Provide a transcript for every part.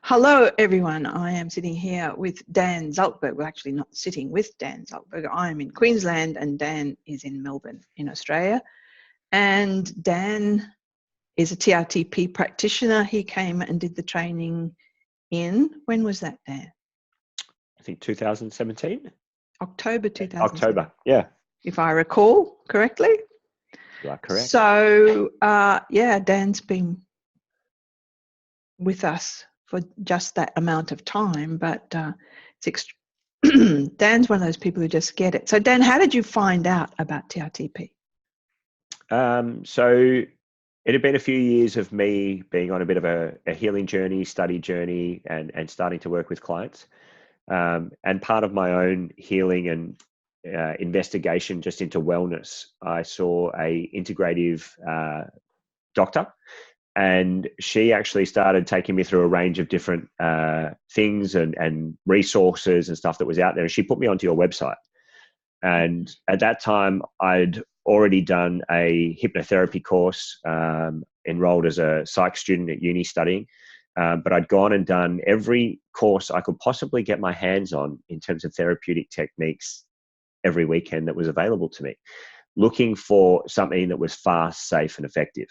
Hello, everyone. I am sitting here with Dan Zalcberg. Well, actually not sitting with Dan Zalcberg. I am in Queensland and Dan is in Melbourne in Australia. And Dan is a TRTP practitioner. He came and did the training when was that, Dan? I think 2017. October 2017. October, yeah. If I recall correctly. You are correct. So, Dan's been with us for just that amount of time, but Dan's one of those people who just get it. So Dan, how did you find out about TRTP? So it had been a few years of me being on a bit of a healing journey, study journey, and starting to work with clients. And part of my own healing and investigation just into wellness, I saw a integrative doctor. And she actually started taking me through a range of different things and resources and stuff that was out there. And she put me onto your website. And at that time, I'd already done a hypnotherapy course, enrolled as a psych student at uni studying. But I'd gone and done every course I could possibly get my hands on in terms of therapeutic techniques every weekend that was available to me, looking for something that was fast, safe, and effective.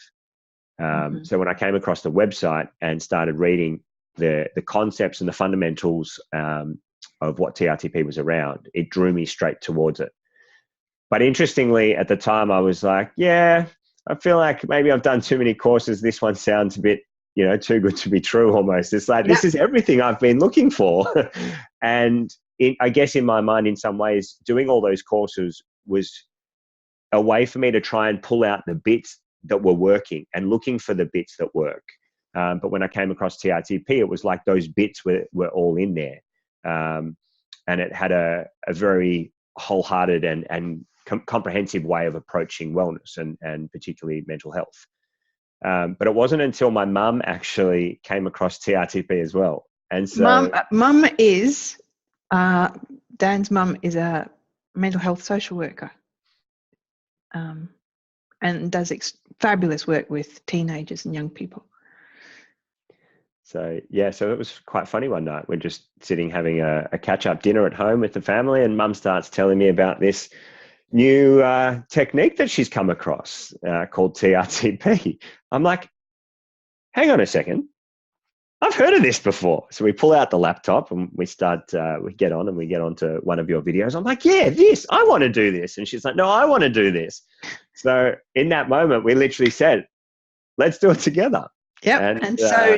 So when I came across the website and started reading the concepts and the fundamentals of what TRTP was around, it drew me straight towards it. But interestingly, at the time, I was like, yeah, I feel like maybe I've done too many courses. This one sounds a bit, too good to be true almost. It's like, This is everything I've been looking for. And I guess in my mind, in some ways, doing all those courses was a way for me to try and pull out the bits that were working and looking for the bits that work. But when I came across TRTP, it was like those bits were all in there. And it had a very wholehearted and comprehensive way of approaching wellness and particularly mental health. But it wasn't until my mum actually came across TRTP as well. And so Dan's mum is a mental health social worker. And does fabulous work with teenagers and young people. So it was quite funny one night. We're just sitting having a catch-up dinner at home with the family, and Mum starts telling me about this new technique that she's come across called TRTP. I'm like, hang on a second. I've heard of this before. So we pull out the laptop and we get on to one of your videos. I'm like, yeah, I want to do this. And she's like, no, I want to do this. So in that moment, we literally said, let's do it together. Yep. And so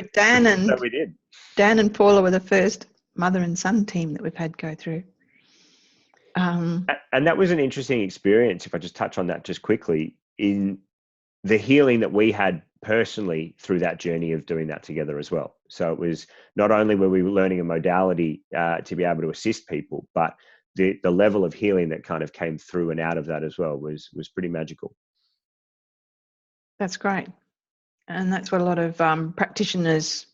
we did. Dan and Paula were the first mother and son team that we've had go through. And that was an interesting experience. If I just touch on that just quickly, in the healing that we had personally through that journey of doing that together as well. So it was not only were we learning a modality to be able to assist people, but the level of healing that kind of came through and out of that as well was pretty magical. That's great. And that's what a lot of practitioners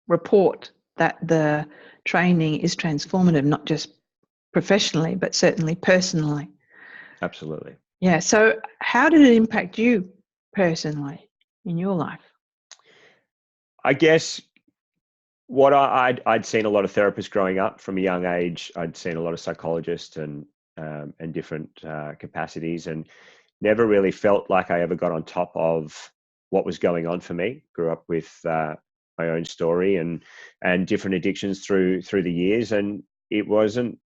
report, that the training is transformative, not just professionally, but certainly personally. Absolutely. Yeah. So how did it impact you personally in your life? I guess what I'd seen a lot of therapists growing up from a young age. I'd seen a lot of psychologists and different capacities, and never really felt like I ever got on top of what was going on for me. Grew up with my own story and different addictions through the years, and it wasn't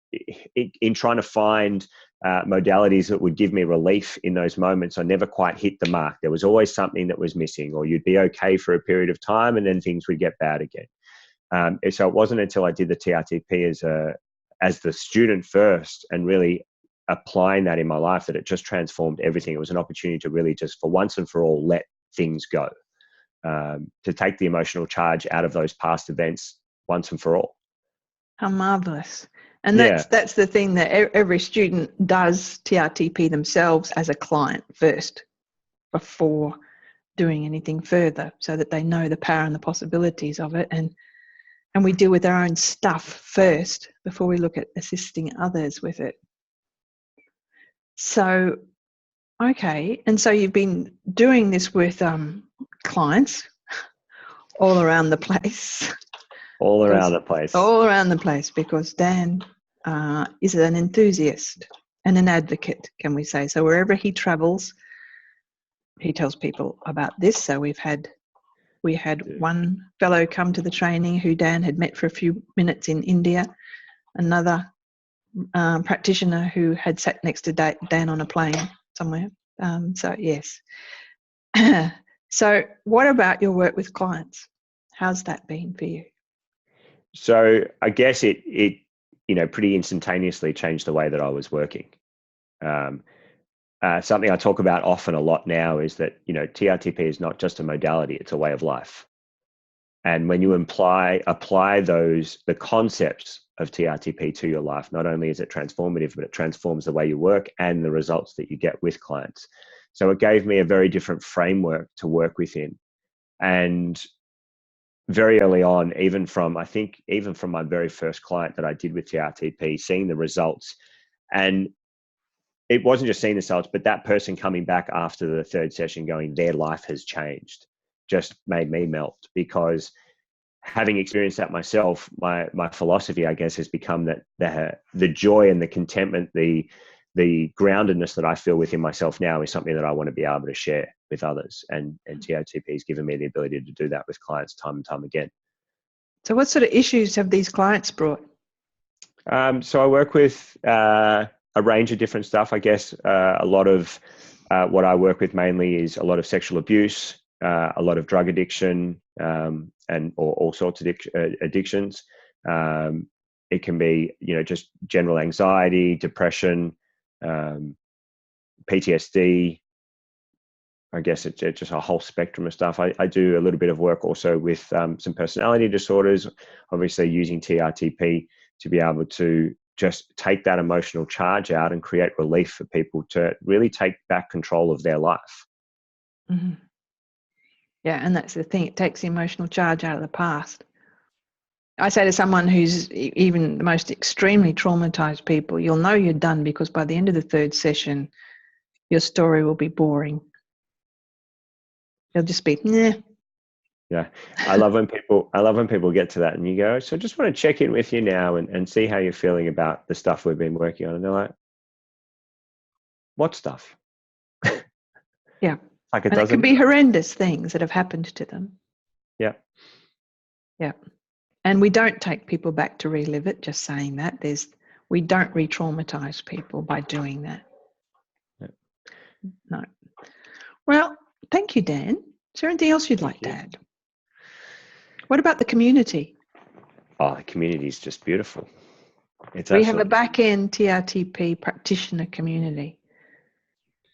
in trying to find modalities that would give me relief in those moments. I never quite hit the mark. There was always something that was missing, or you'd be okay for a period of time and then things would get bad again. So it wasn't until I did the TRTP as the student first and really applying that in my life that it just transformed everything. It was an opportunity to really just for once and for all let things go, to take the emotional charge out of those past events once and for all. How marvelous. And that's the thing, that every student does TRTP themselves as a client first before doing anything further, so that they know the power and the possibilities of it. And we deal with our own stuff first before we look at assisting others with it. So, okay. And so you've been doing this with clients all around the place. All around the place. All around the place, because Dan is an enthusiast and an advocate, can we say. So wherever he travels, he tells people about this. So we had one fellow come to the training who Dan had met for a few minutes in India, another practitioner who had sat next to Dan on a plane somewhere. So yes. So what about your work with clients? How's that been for you? So I guess it pretty instantaneously changed the way that I was working. Something I talk about often a lot now is that, TRTP is not just a modality, it's a way of life. And when you apply the concepts of TRTP to your life, not only is it transformative, but it transforms the way you work and the results that you get with clients. So it gave me a very different framework to work within. And very early on, even from my very first client that I did with TRTP, seeing the results, and it wasn't just seeing the results, but that person coming back after the third session going, their life has changed, just made me melt. Because having experienced that myself, my philosophy, I guess, has become that the joy and the contentment, the groundedness that I feel within myself now is something that I want to be able to share with others. And TRTP has given me the ability to do that with clients time and time again. So what sort of issues have these clients brought? So I work with a range of different stuff. I guess a lot of what I work with mainly is a lot of sexual abuse, a lot of drug addiction, and all sorts of addictions. It can be, just general anxiety, depression, PTSD. I guess it's just a whole spectrum of stuff. I do a little bit of work also with some personality disorders, obviously using TRTP to be able to just take that emotional charge out and create relief for people to really take back control of their life. Mm-hmm. Yeah, and that's the thing. It takes the emotional charge out of the past. I say to someone who's even the most extremely traumatized people, you'll know you're done because by the end of the third session, your story will be boring. It'll just be, nah. Yeah. I love when people get to that and you go, so just want to check in with you now and see how you're feeling about the stuff we've been working on. And they're like, what stuff? Yeah. Like it could be horrendous things that have happened to them. Yeah. Yeah. And we don't take people back to relive it, just saying that. We don't re-traumatize people by doing that. Yeah. No. Well, thank you, Dan. Is there anything else you'd like to add? What about the community? Oh, the community is just beautiful. We have a back-end TRTP practitioner community.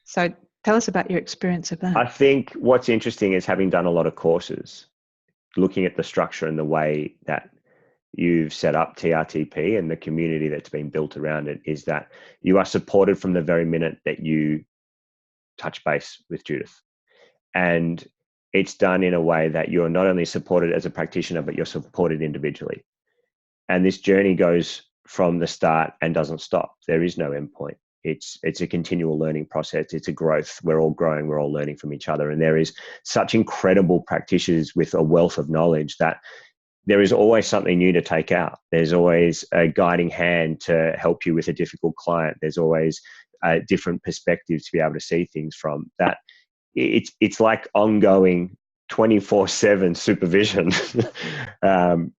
So tell us about your experience of that. I think what's interesting is, having done a lot of courses, looking at the structure and the way that you've set up TRTP and the community that's been built around it, is that you are supported from the very minute that you touch base with Judith. And it's done in a way that you're not only supported as a practitioner, but you're supported individually. And this journey goes from the start and doesn't stop. There is no endpoint. It's a continual learning process. It's a growth. We're all growing. We're all learning from each other. And there is such incredible practitioners with a wealth of knowledge that there is always something new to take out. There's always a guiding hand to help you with a difficult client. There's always a different perspective to be able to see things from. That it's like ongoing 24/7 supervision,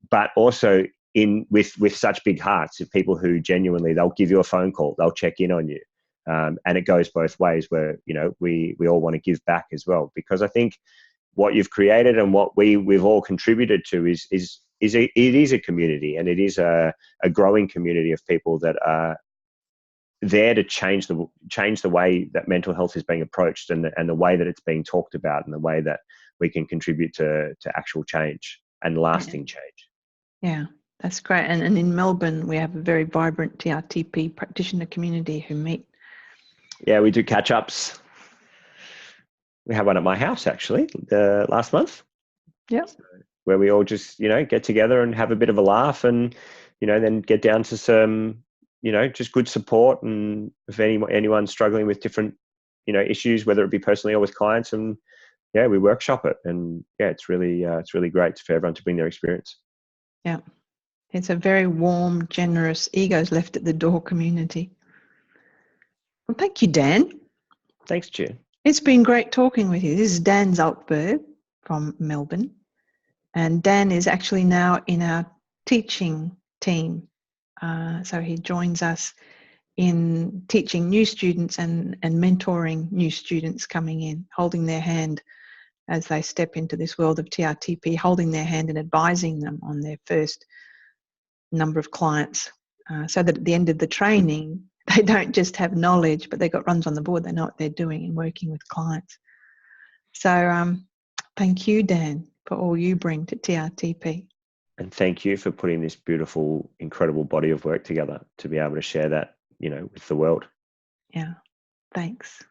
but also with such big hearts of people who genuinely, they'll give you a phone call, they'll check in on you, and it goes both ways. Where we all want to give back as well, because I think what you've created and what we've all contributed to is a community, and it is a growing community of people that are there to change the way that mental health is being approached, and the way that it's being talked about, and the way that we can contribute to actual change and lasting change. Yeah, that's great. And in Melbourne, we have a very vibrant TRTP practitioner community who meet. Yeah, we do catch-ups. We had one at my house actually last month. Yeah. Where we all just, get together and have a bit of a laugh, and, then get down to some, just good support. And if anyone's struggling with different, issues, whether it be personally or with clients, and we workshop it. And it's really great for everyone to bring their experience. Yeah. It's a very warm, generous, egos left at the door community. Well, thank you, Dan. Thanks, Judith. It's been great talking with you. This is Dan Zalcberg from Melbourne. And Dan is actually now in our teaching team. So he joins us in teaching new students and mentoring new students coming in, holding their hand as they step into this world of TRTP, holding their hand and advising them on their first number of clients, so that at the end of the training, they don't just have knowledge, but they've got runs on the board. They know what they're doing in working with clients. So thank you, Dan, for all you bring to TRTP. And thank you for putting this beautiful, incredible body of work together to be able to share that, with the world. Yeah, thanks.